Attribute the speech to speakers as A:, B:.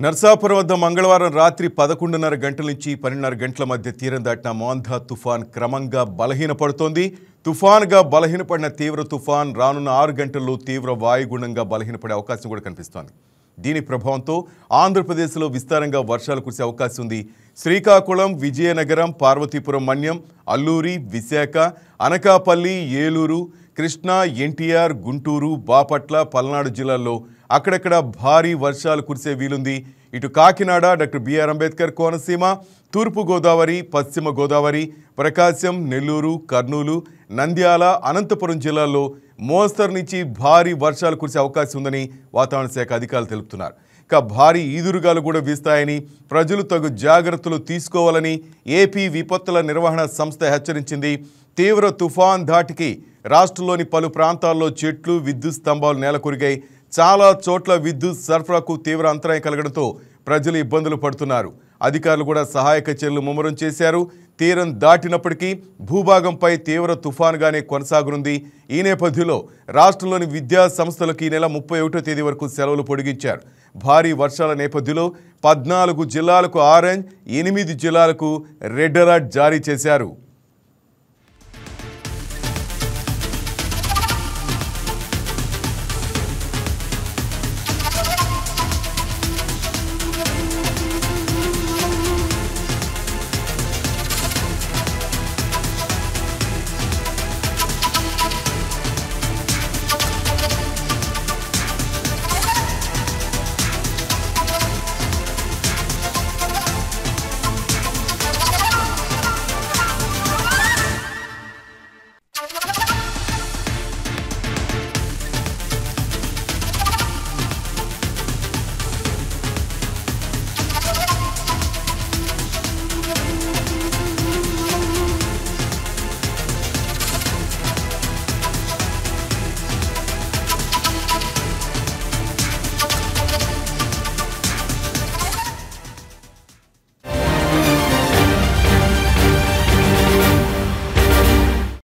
A: నర్సాపురం వద్ద మంగళవారం రాత్రి 11:30 గంటల నుంచి 12:30 గంటల మధ్య తీరం దాటిన మోంధా తుఫాన్ క్రమంగా బలహీనపడుతోంది. తుఫాన్గా బలహీనపడిన తీవ్ర తుఫాన్ రానున్న 6 గంటల్లో తీవ్ర వాయుగుండంగా బలహీనపడే అవకాశం కూడా కనిపిస్తోంది. దీని ప్రభావంతో ఆంధ్రప్రదేశ్లో విస్తారంగా వర్షాలు కురిసే అవకాశం ఉంది. శ్రీకాకుళం, విజయనగరం, పార్వతీపురం మన్యం, అల్లూరి, విశాఖ, అనకాపల్లి, ఏలూరు, కృష్ణా, ఎన్టీఆర్, గుంటూరు, బాపట్ల, పల్నాడు జిల్లాల్లో అక్కడక్కడ భారీ వర్షాలు కురిసే వీలుంది. ఇటు కాకినాడ, డాక్టర్ బిఆర్ అంబేద్కర్ కోనసీమ, తూర్పు గోదావరి, పశ్చిమ గోదావరి, ప్రకాశం, నెల్లూరు, కర్నూలు, నంద్యాల, అనంతపురం జిల్లాల్లో మోస్తరు నుంచి భారీ వర్షాలు కురిసే అవకాశం ఉందని వాతావరణ శాఖ అధికారులు తెలుపుతున్నారు. ఇక భారీ ఈదురుగాలు కూడా వీస్తాయని, ప్రజలు తగు జాగ్రత్తలు తీసుకోవాలని ఏపీ విపత్తుల నిర్వహణ సంస్థ హెచ్చరించింది. తీవ్ర తుఫాన్ ధాటికి రాష్ట్రంలోని పలు ప్రాంతాల్లో చెట్లు, విద్యుత్ స్తంభాలు నేలకొరిగాయి. చాలా చోట్ల విద్యుత్ సరఫరాకు తీవ్ర అంతరాయం కలగడంతో ప్రజలు ఇబ్బందులు పడుతున్నారు. అధికారులు కూడా సహాయక చర్యలు ముమ్మరం చేశారు. తీరం దాటినప్పటికీ భూభాగంపై తీవ్ర తుఫాన్గానే కొనసాగనుంది. ఈ నేపథ్యంలో రాష్ట్రంలోని విద్యా సంస్థలకు ఈ నెల 31వ తేదీ వరకు సెలవులు పొడిగించారు. భారీ వర్షాల నేపథ్యంలో 14 జిల్లాలకు ఆరెంజ్, 8 జిల్లాలకు రెడ్ అలర్ట్ జారీ చేశారు.